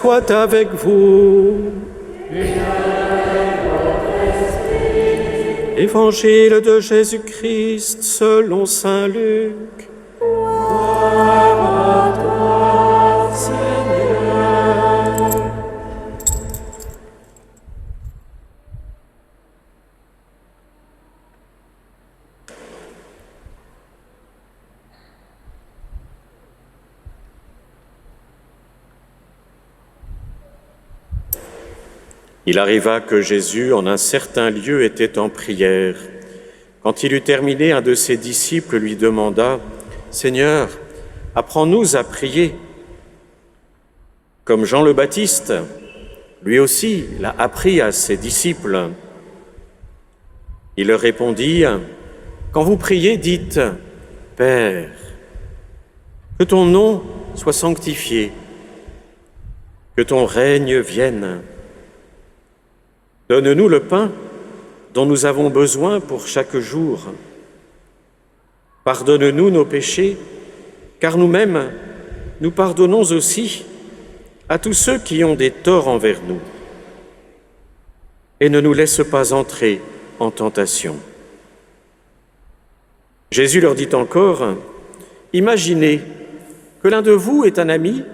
Soit avec vous. Évangile de Jésus-Christ selon saint Luc. Gloire à toi, Seigneur. Il arriva que Jésus, en un certain lieu, était en prière. Quand il eut terminé, un de ses disciples lui demanda « Seigneur, apprends-nous à prier ». Comme Jean le Baptiste, lui aussi l'a appris à ses disciples. Il leur répondit « Quand vous priez, dites « Père, que ton nom soit sanctifié, que ton règne vienne. Donne-nous le pain dont nous avons besoin pour chaque jour. Pardonne-nous nos péchés, car nous-mêmes, nous pardonnons aussi à tous ceux qui ont des torts envers nous. Et ne nous laisse pas entrer en tentation. » Jésus leur dit encore, « Imaginez que l'un de vous est un ami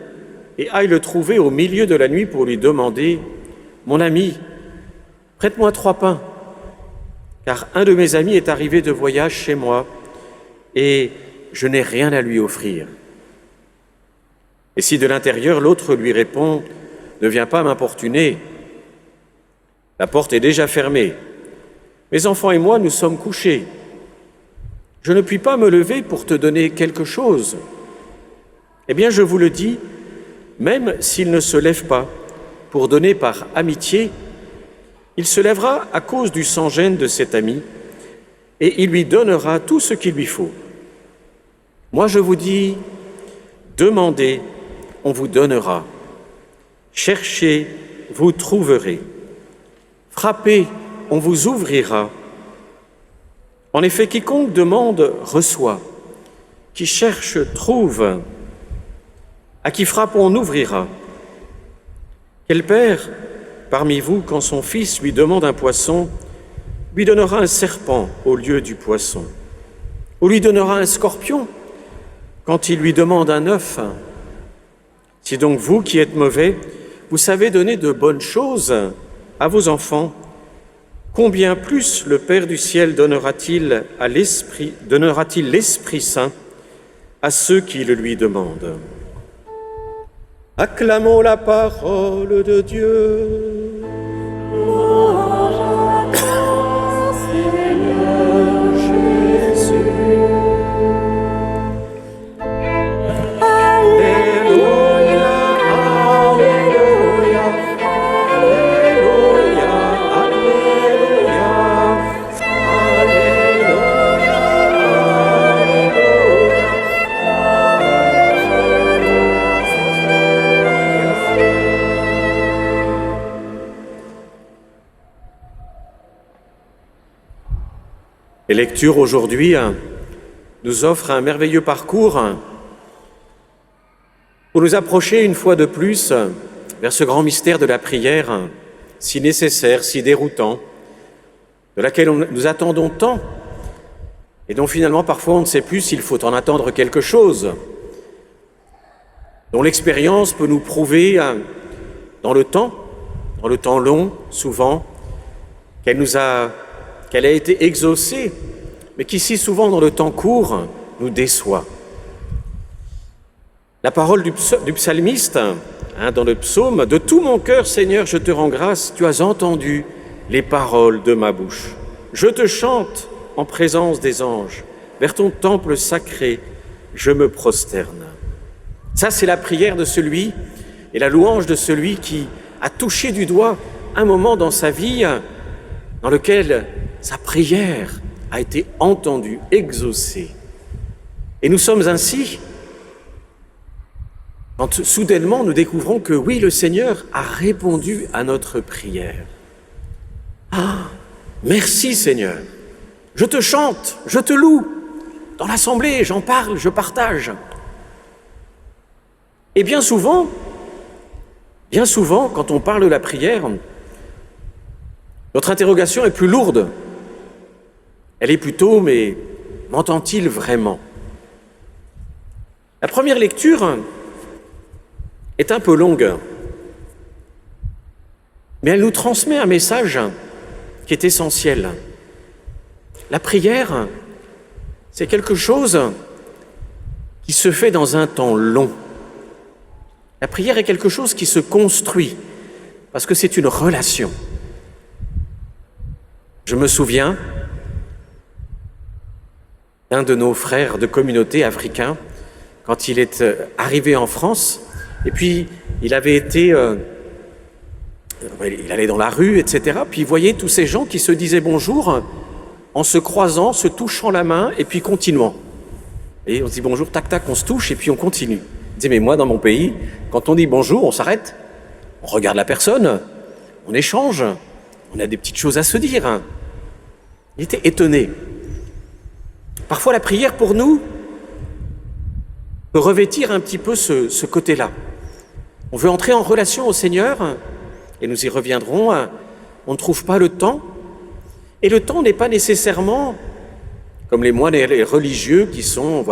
et aille le trouver au milieu de la nuit pour lui demander, « Mon ami, prête-moi 3 pains, car un de mes amis est arrivé de voyage chez moi et je n'ai rien à lui offrir. » Et si de l'intérieur l'autre lui répond « Ne viens pas m'importuner, la porte est déjà fermée, mes enfants et moi nous sommes couchés, je ne puis pas me lever pour te donner quelque chose. » Eh bien je vous le dis, même s'il ne se lève pas pour donner par amitié, il se lèvera à cause du sans-gêne de cet ami et il lui donnera tout ce qu'il lui faut. Moi, je vous dis, demandez, on vous donnera. Cherchez, vous trouverez. Frappez, on vous ouvrira. En effet, quiconque demande, reçoit. Qui cherche, trouve. À qui frappe, on ouvrira. Quel père parmi vous, quand son fils lui demande un poisson, lui donnera un serpent au lieu du poisson, ou lui donnera un scorpion quand il lui demande un œuf? Si donc vous, qui êtes mauvais, vous savez donner de bonnes choses à vos enfants, combien plus le Père du ciel donnera-t-il l'Esprit Saint à ceux qui le lui demandent? Acclamons la parole de Dieu. Louange à toi, Seigneur Jésus. Alléluia, Alléluia, Alléluia, Alléluia, Alléluia, Les lectures aujourd'hui nous offrent un merveilleux parcours pour nous approcher une fois de plus vers ce grand mystère de la prière, si nécessaire, si déroutant, de laquelle nous attendons tant et dont finalement parfois on ne sait plus s'il faut en attendre quelque chose, dont l'expérience peut nous prouver dans le temps long souvent, qu'elle a été exaucée, mais qui si souvent dans le temps court nous déçoit. La parole du psalmiste, dans le psaume, « De tout mon cœur, Seigneur, je te rends grâce, tu as entendu les paroles de ma bouche. Je te chante en présence des anges, vers ton temple sacré, je me prosterne. » Ça, c'est la prière de celui et la louange de celui qui a touché du doigt un moment dans sa vie dans lequel sa prière a été entendue, exaucée. Et nous sommes ainsi, quand soudainement nous découvrons que oui, le Seigneur a répondu à notre prière. Ah, merci Seigneur, je te chante, je te loue. Dans l'assemblée, j'en parle, je partage. Et bien souvent, Bien souvent, quand on parle de la prière, notre interrogation est plus lourde. Elle est plutôt, mais m'entend-il vraiment? La première lecture est un peu longue, mais elle nous transmet un message qui est essentiel. La prière, c'est quelque chose qui se fait dans un temps long. La prière est quelque chose qui se construit, parce que c'est une relation. Je me souviens d'un de nos frères de communauté africains, quand il est arrivé en France, et puis il avait été... il allait dans la rue, etc. Puis il voyait tous ces gens qui se disaient bonjour en se croisant, se touchant la main, et puis continuant. Et on se dit bonjour, tac, tac, on se touche, et puis on continue. Il disait, mais moi, dans mon pays, quand on dit bonjour, on s'arrête, on regarde la personne, on échange, on a des petites choses à se dire. Il était étonné. Parfois, la prière, pour nous, peut revêtir un petit peu ce côté-là. On veut entrer en relation au Seigneur, et nous y reviendrons, on ne trouve pas le temps, et le temps n'est pas nécessairement comme les moines et les religieux qui ont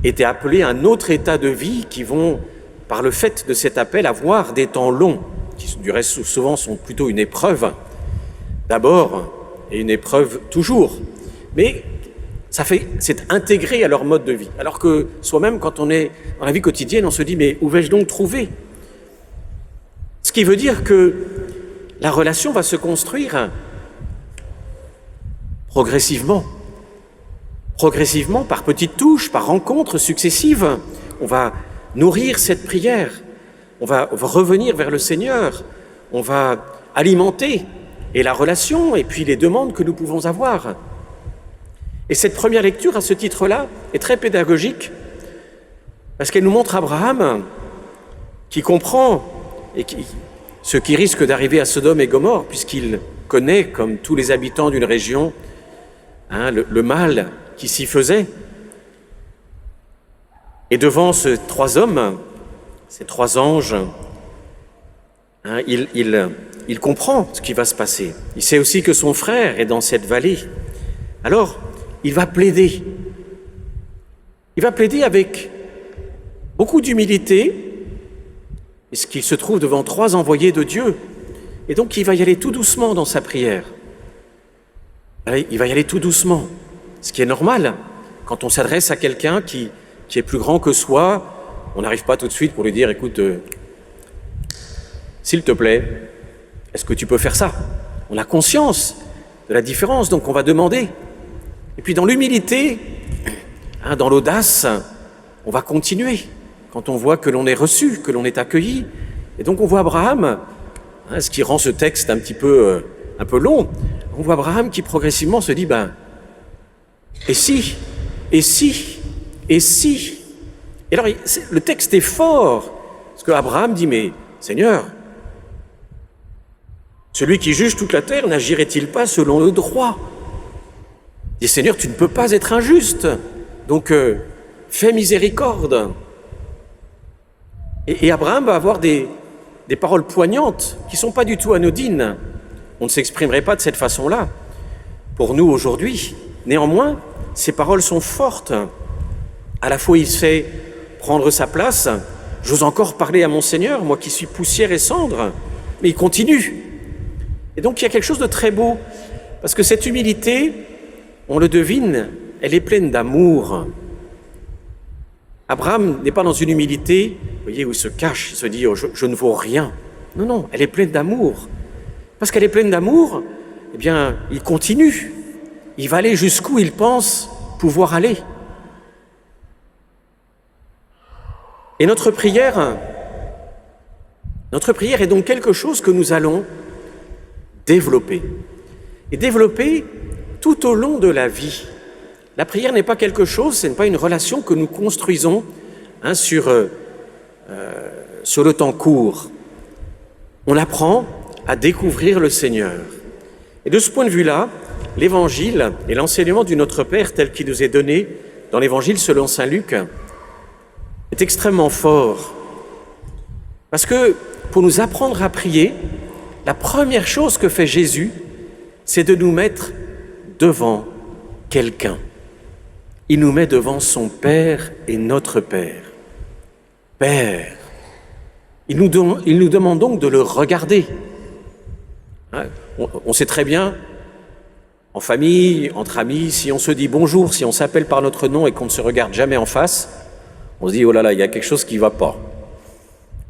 été appelés à un autre état de vie, qui vont, par le fait de cet appel, avoir des temps longs, qui du reste souvent sont plutôt une épreuve, d'abord, et une épreuve toujours. Mais c'est intégré à leur mode de vie. Alors que soi-même, quand on est dans la vie quotidienne, on se dit, mais où vais-je donc trouver? Ce qui veut dire que la relation va se construire progressivement, par petites touches, par rencontres successives. On va nourrir cette prière, on va revenir vers le Seigneur, on va alimenter et la relation et puis les demandes que nous pouvons avoir. Et cette première lecture, à ce titre-là, est très pédagogique parce qu'elle nous montre Abraham qui comprend ce qui risque d'arriver à Sodome et Gomorrhe, puisqu'il connaît, comme tous les habitants d'une région, le mal qui s'y faisait. Et devant ces trois hommes, ces trois anges, il comprend ce qui va se passer. Il sait aussi que son frère est dans cette vallée. Alors, il va plaider. Il va plaider avec beaucoup d'humilité, puisqu'il se trouve devant trois envoyés de Dieu. Et donc, il va y aller tout doucement dans sa prière. Il va y aller tout doucement, ce qui est normal. Quand on s'adresse à quelqu'un qui est plus grand que soi, on n'arrive pas tout de suite pour lui dire « Écoute, s'il te plaît, est-ce que tu peux faire ça ?» On a conscience de la différence, donc on va demander. Et puis dans l'humilité, dans l'audace, on va continuer quand on voit que l'on est reçu, que l'on est accueilli. Et donc on voit Abraham, ce qui rend ce texte un peu long, on voit Abraham qui progressivement se dit, et si, et si, et si. Et alors le texte est fort, parce que Abraham dit, mais Seigneur, celui qui juge toute la terre n'agirait-il pas selon le droit? Il dit, Seigneur, tu ne peux pas être injuste, donc fais miséricorde. Et Abraham va avoir des paroles poignantes qui ne sont pas du tout anodines. On ne s'exprimerait pas de cette façon-là pour nous aujourd'hui. Néanmoins, ces paroles sont fortes. À la fois, il sait prendre sa place. J'ose encore parler à mon Seigneur, moi qui suis poussière et cendre. Mais il continue. Et donc, il y a quelque chose de très beau. Parce que cette humilité, on le devine, elle est pleine d'amour. Abraham n'est pas dans une humilité, vous voyez, où il se cache, il se dit oh, je ne vaux rien. Non, non, elle est pleine d'amour. Parce qu'elle est pleine d'amour, eh bien, il continue. Il va aller jusqu'où il pense pouvoir aller. Et notre prière est donc quelque chose que nous allons développer. Et développer tout au long de la vie. La prière n'est pas quelque chose, ce n'est pas une relation que nous construisons sur le temps court. On apprend à découvrir le Seigneur. Et de ce point de vue-là, l'Évangile et l'enseignement du Notre Père tel qu'il nous est donné dans l'Évangile selon saint Luc est extrêmement fort. Parce que pour nous apprendre à prier, la première chose que fait Jésus, c'est de nous mettre devant quelqu'un. Il nous met devant son Père et notre Père. Père. Il nous demande donc de le regarder. On sait très bien, en famille, entre amis, si on se dit bonjour, si on s'appelle par notre nom et qu'on ne se regarde jamais en face, on se dit, oh là là, il y a quelque chose qui ne va pas.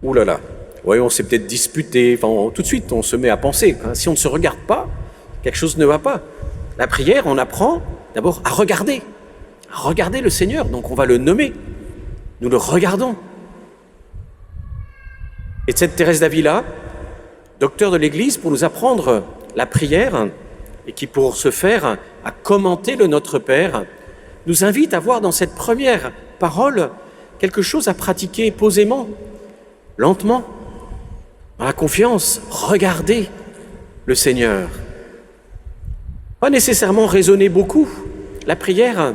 Ouh là là, ouais, on s'est peut-être disputé, tout de suite on se met à penser. Si on ne se regarde pas, quelque chose ne va pas. La prière, on apprend d'abord à regarder le Seigneur, donc on va le nommer, nous le regardons. Et cette Thérèse d'Avila, docteur de l'Église, pour nous apprendre la prière, et qui pour ce faire a commenté le Notre Père, nous invite à voir dans cette première parole quelque chose à pratiquer posément, lentement, dans la confiance, regarder le Seigneur. Pas nécessairement raisonner beaucoup. La prière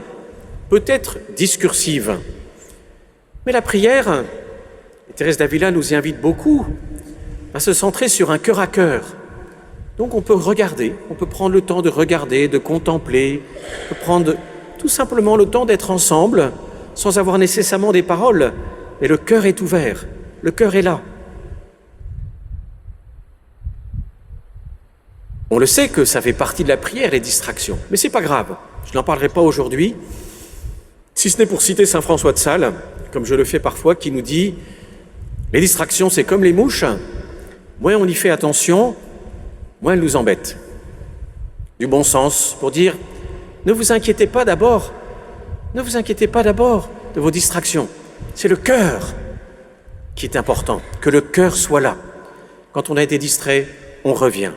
peut être discursive. Mais la prière, et Thérèse d'Avila nous y invite beaucoup, à se centrer sur un cœur à cœur. Donc on peut regarder, on peut prendre le temps de regarder, de contempler, on peut prendre tout simplement le temps d'être ensemble, sans avoir nécessairement des paroles, mais le cœur est ouvert, le cœur est là. On le sait que ça fait partie de la prière, les distractions, mais c'est pas grave, je n'en parlerai pas aujourd'hui, si ce n'est pour citer saint François de Sales, comme je le fais parfois, qui nous dit « Les distractions, c'est comme les mouches, moins on y fait attention, moins elles nous embêtent. » Du bon sens pour dire « Ne vous inquiétez pas d'abord de vos distractions, c'est le cœur qui est important, que le cœur soit là. Quand on a été distrait, on revient.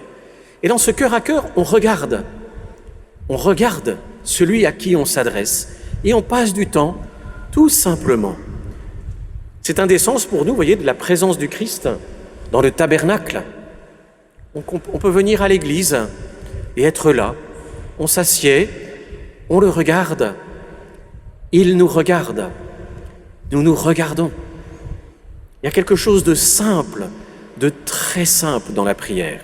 Et dans ce cœur à cœur, on regarde celui à qui on s'adresse et on passe du temps tout simplement. C'est un des sens pour nous, vous voyez, de la présence du Christ dans le tabernacle. On peut venir à l'église et être là, on s'assied, on le regarde, il nous regarde, nous nous regardons. Il y a quelque chose de simple, de très simple dans la prière.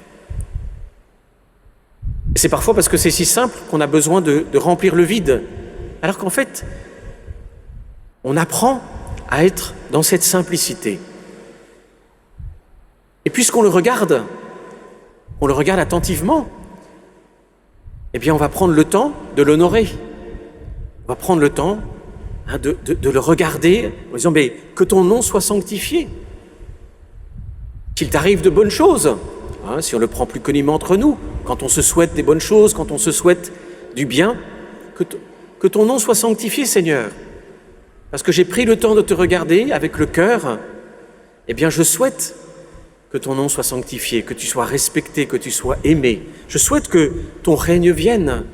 Et c'est parfois parce que c'est si simple qu'on a besoin de remplir le vide, alors qu'en fait, on apprend à être dans cette simplicité. Et puisqu'on le regarde attentivement, eh bien on va prendre le temps de l'honorer. On va prendre le temps de le regarder en disant « mais que ton nom soit sanctifié, qu'il t'arrive de bonnes choses ». Si on le prend plus connument entre nous, quand on se souhaite des bonnes choses, quand on se souhaite du bien, que ton nom soit sanctifié, Seigneur. Parce que j'ai pris le temps de te regarder avec le cœur, eh bien je souhaite que ton nom soit sanctifié, que tu sois respecté, que tu sois aimé. Je souhaite que ton règne vienne.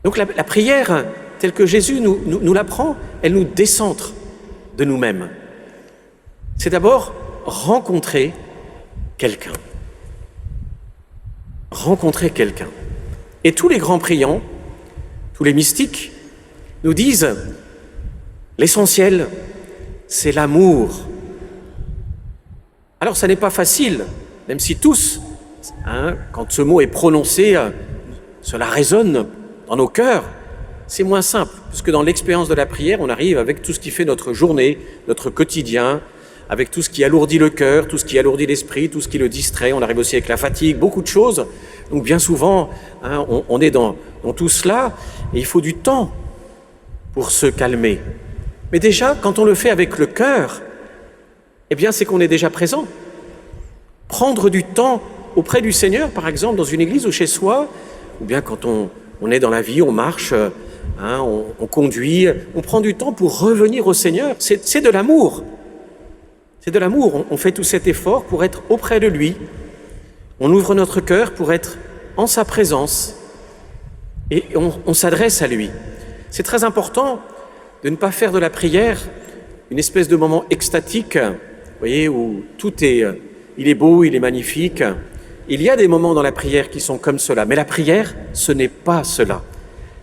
Donc la prière, telle que Jésus nous l'apprend, elle nous décentre de nous-mêmes. C'est d'abord rencontrer quelqu'un. Rencontrer quelqu'un. Et tous les grands priants, tous les mystiques, nous disent l'essentiel, c'est l'amour. Alors ça n'est pas facile, même si tous, quand ce mot est prononcé, cela résonne dans nos cœurs, c'est moins simple, puisque dans l'expérience de la prière, on arrive avec tout ce qui fait notre journée, notre quotidien, avec tout ce qui alourdit le cœur, tout ce qui alourdit l'esprit, tout ce qui le distrait. On arrive aussi avec la fatigue, beaucoup de choses. Donc bien souvent, on est dans tout cela, et il faut du temps pour se calmer. Mais déjà, quand on le fait avec le cœur, eh bien c'est qu'on est déjà présent. Prendre du temps auprès du Seigneur, par exemple, dans une église ou chez soi, ou bien quand on est dans la vie, on marche, on conduit, on prend du temps pour revenir au Seigneur. C'est de l'amour. C'est de l'amour. On fait tout cet effort pour être auprès de lui. On ouvre notre cœur pour être en sa présence et on s'adresse à lui. C'est très important de ne pas faire de la prière une espèce de moment extatique, vous voyez, où il est beau, il est magnifique. Il y a des moments dans la prière qui sont comme cela, mais la prière, ce n'est pas cela.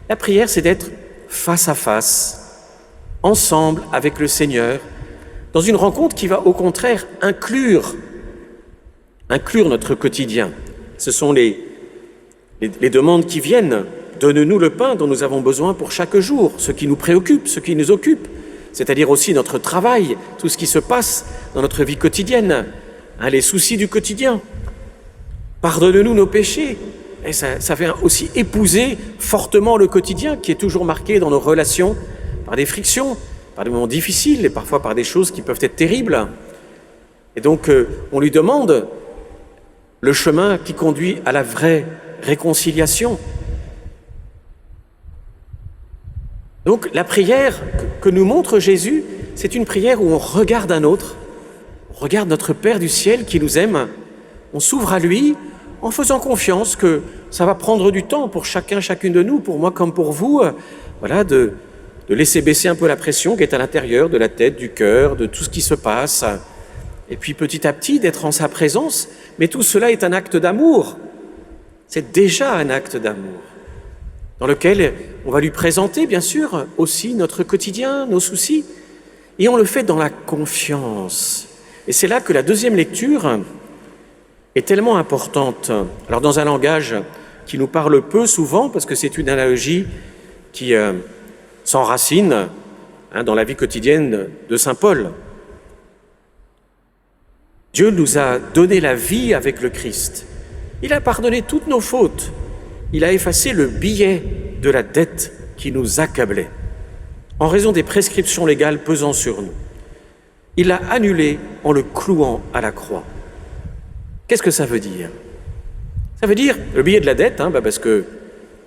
La prière, c'est d'être face à face, ensemble avec le Seigneur, dans une rencontre qui va au contraire inclure notre quotidien. Ce sont les demandes qui viennent. Donne-nous le pain dont nous avons besoin pour chaque jour, ce qui nous préoccupe, ce qui nous occupe, c'est-à-dire aussi notre travail, tout ce qui se passe dans notre vie quotidienne, les soucis du quotidien. Pardonne-nous nos péchés. Et ça vient aussi épouser fortement le quotidien qui est toujours marqué dans nos relations par des frictions, par des moments difficiles et parfois par des choses qui peuvent être terribles. Et donc, on lui demande le chemin qui conduit à la vraie réconciliation. Donc, la prière que nous montre Jésus, c'est une prière où on regarde un autre, on regarde notre Père du ciel qui nous aime, on s'ouvre à lui en faisant confiance que ça va prendre du temps pour chacune de nous, pour moi comme pour vous, de laisser baisser un peu la pression qui est à l'intérieur de la tête, du cœur, de tout ce qui se passe, et puis petit à petit d'être en sa présence. Mais tout cela est un acte d'amour, c'est déjà un acte d'amour, dans lequel on va lui présenter bien sûr aussi notre quotidien, nos soucis, et on le fait dans la confiance. Et c'est là que la deuxième lecture est tellement importante. Alors dans un langage qui nous parle peu souvent, parce que c'est une analogie qui s'enracine dans la vie quotidienne de saint Paul. Dieu nous a donné la vie avec le Christ. Il a pardonné toutes nos fautes. Il a effacé le billet de la dette qui nous accablait, en raison des prescriptions légales pesant sur nous. Il l'a annulé en le clouant à la croix. Qu'est-ce que ça veut dire? Ça veut dire le billet de la dette, parce que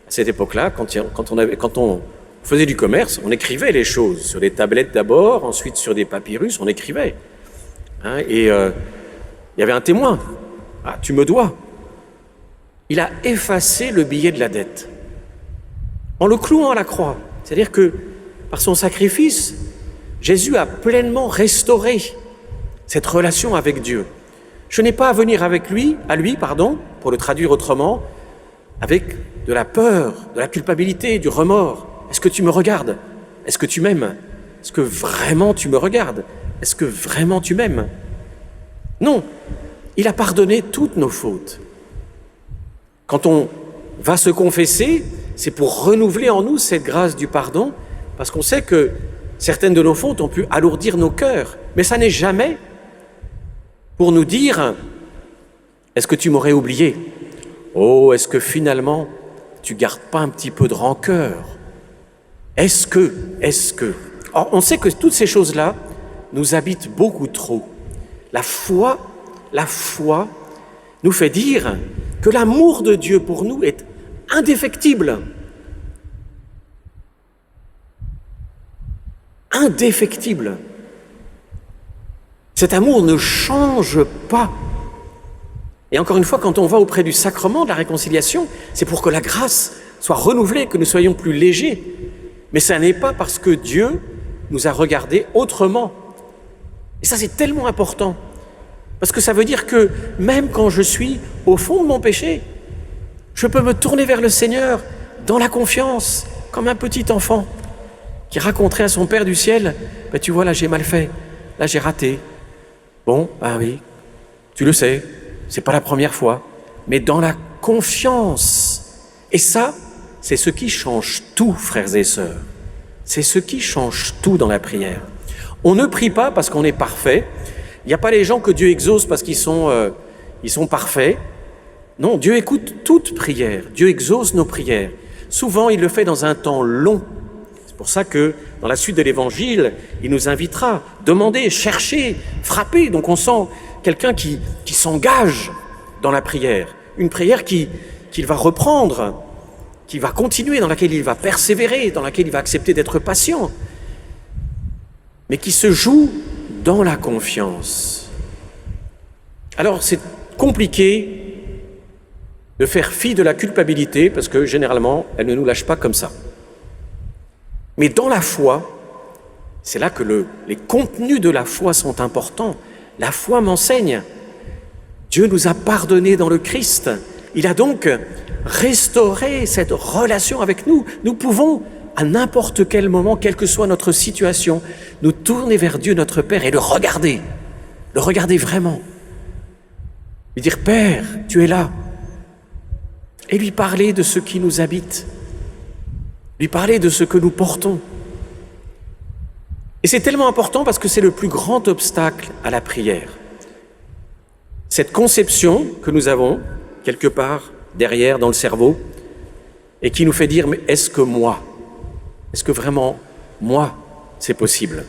à cette époque-là, quand on faisait du commerce, on écrivait les choses sur des tablettes d'abord, ensuite sur des papyrus, on écrivait. Et il y avait un témoin. Ah, tu me dois. Il a effacé le billet de la dette en le clouant à la croix. C'est-à-dire que par son sacrifice, Jésus a pleinement restauré cette relation avec Dieu. Je n'ai pas à venir à lui, pour le traduire autrement, avec de la peur, de la culpabilité, du remords. Est-ce que tu me regardes? Est-ce que tu m'aimes? Est-ce que vraiment tu me regardes? Est-ce que vraiment tu m'aimes? Non, il a pardonné toutes nos fautes. Quand on va se confesser, c'est pour renouveler en nous cette grâce du pardon, parce qu'on sait que certaines de nos fautes ont pu alourdir nos cœurs, mais ça n'est jamais pour nous dire « Est-ce que tu m'aurais oublié? Oh, est-ce que finalement, tu gardes pas un petit peu de rancœur? Est-ce que ?» Or, on sait que toutes ces choses-là nous habitent beaucoup trop. La foi nous fait dire que l'amour de Dieu pour nous est indéfectible. Indéfectible. Cet amour ne change pas. Et encore une fois, quand on va auprès du sacrement de la réconciliation, c'est pour que la grâce soit renouvelée, que nous soyons plus légers. Mais ça n'est pas parce que Dieu nous a regardés autrement. Et ça, c'est tellement important. Parce que ça veut dire que même quand je suis au fond de mon péché, je peux me tourner vers le Seigneur dans la confiance, comme un petit enfant qui raconterait à son Père du ciel « Tu vois, là j'ai mal fait, là j'ai raté. Bon, oui, tu le sais, c'est pas la première fois, mais dans la confiance. » Et ça, c'est ce qui change tout, frères et sœurs. C'est ce qui change tout dans la prière. On ne prie pas parce qu'on est parfait. Il n'y a pas les gens que Dieu exauce parce qu'ils sont parfaits. Non, Dieu écoute toute prière. Dieu exauce nos prières. Souvent, il le fait dans un temps long. C'est pour ça que, dans la suite de l'Évangile, il nous invitera à demander, chercher, frapper. Donc on sent quelqu'un qui s'engage dans la prière. Une prière qu'il va reprendre, qui va continuer, dans laquelle il va persévérer, dans laquelle il va accepter d'être patient, mais qui se joue dans la confiance. Alors c'est compliqué de faire fi de la culpabilité, parce que généralement, elle ne nous lâche pas comme ça. Mais dans la foi, c'est là que les contenus de la foi sont importants. La foi m'enseigne. Dieu nous a pardonné dans le Christ. Il a donc restauré cette relation avec nous. Nous pouvons à n'importe quel moment, quelle que soit notre situation, nous tourner vers Dieu notre Père et le regarder vraiment. Lui dire « Père, tu es là » et lui parler de ce qui nous habite, lui parler de ce que nous portons. Et c'est tellement important parce que c'est le plus grand obstacle à la prière. Cette conception que nous avons, quelque part derrière dans le cerveau, et qui nous fait dire « Mais est-ce que vraiment, moi, c'est possible ?»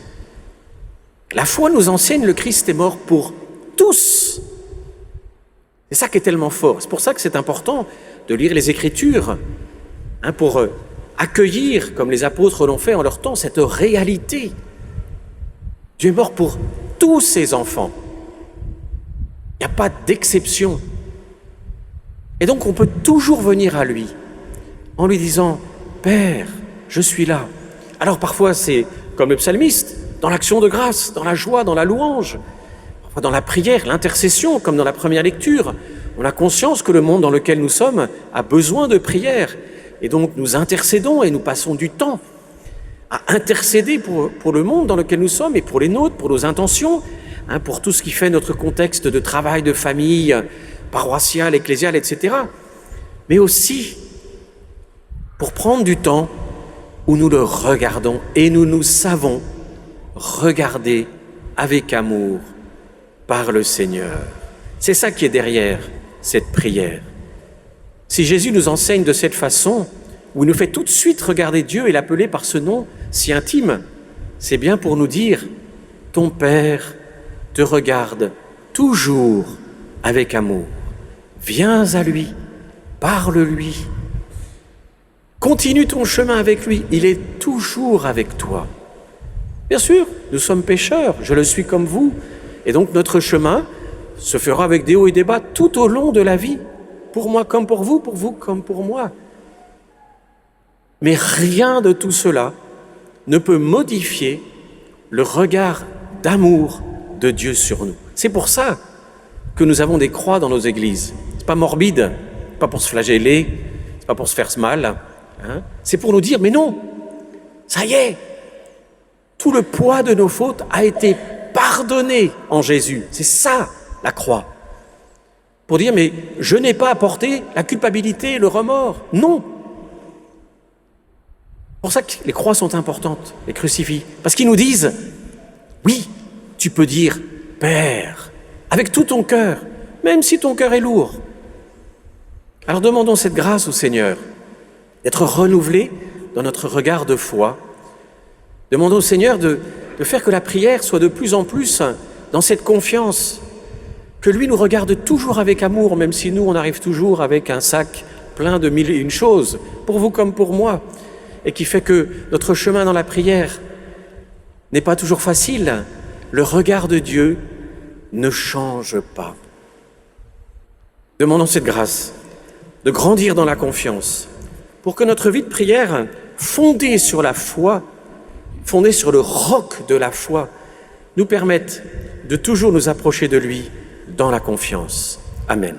La foi nous enseigne, le Christ est mort pour tous. C'est ça qui est tellement fort. C'est pour ça que c'est important de lire les Écritures, pour accueillir, comme les apôtres l'ont fait en leur temps, cette réalité. Dieu est mort pour tous ses enfants. Il n'y a pas d'exception. Et donc on peut toujours venir à lui en lui disant « Père, je suis là ». Alors parfois c'est comme le psalmiste, dans l'action de grâce, dans la joie, dans la louange, parfois dans la prière, l'intercession, comme dans la première lecture. On a conscience que le monde dans lequel nous sommes a besoin de prière. Et donc nous intercédons et nous passons du temps à intercéder pour le monde dans lequel nous sommes et pour les nôtres, pour nos intentions, pour tout ce qui fait notre contexte de travail, de famille, paroissiale, ecclésiale, etc. Mais aussi pour prendre du temps où nous le regardons et nous savons regarder avec amour par le Seigneur. C'est ça qui est derrière cette prière. Si Jésus nous enseigne de cette façon, où il nous fait tout de suite regarder Dieu et l'appeler par ce nom si intime, c'est bien pour nous dire « Ton Père te regarde toujours avec amour. Viens à lui, parle-lui. Continue ton chemin avec lui, il est toujours avec toi. » Bien sûr, nous sommes pécheurs, je le suis comme vous, et donc notre chemin se fera avec des hauts et des bas tout au long de la vie, pour moi comme pour vous comme pour moi. Mais rien de tout cela ne peut modifier le regard d'amour de Dieu sur nous. C'est pour ça que nous avons des croix dans nos églises. C'est pas morbide, pas pour se flageller, c'est pas pour se faire mal. C'est pour nous dire, mais non, ça y est, tout le poids de nos fautes a été pardonné en Jésus. C'est ça, la croix. Pour dire, mais je n'ai pas apporté la culpabilité, le remords. Non. C'est pour ça que les croix sont importantes, les crucifix. Parce qu'ils nous disent, oui, tu peux dire « Père » avec tout ton cœur, même si ton cœur est lourd. Alors demandons cette grâce au Seigneur, d'être renouvelés dans notre regard de foi. Demandons au Seigneur de faire que la prière soit de plus en plus dans cette confiance, que lui nous regarde toujours avec amour, même si nous, on arrive toujours avec un sac plein de mille et une choses, pour vous comme pour moi, et qui fait que notre chemin dans la prière n'est pas toujours facile. Le regard de Dieu ne change pas. Demandons cette grâce de grandir dans la confiance, pour que notre vie de prière, fondée sur la foi, fondée sur le roc de la foi, nous permette de toujours nous approcher de lui dans la confiance. Amen.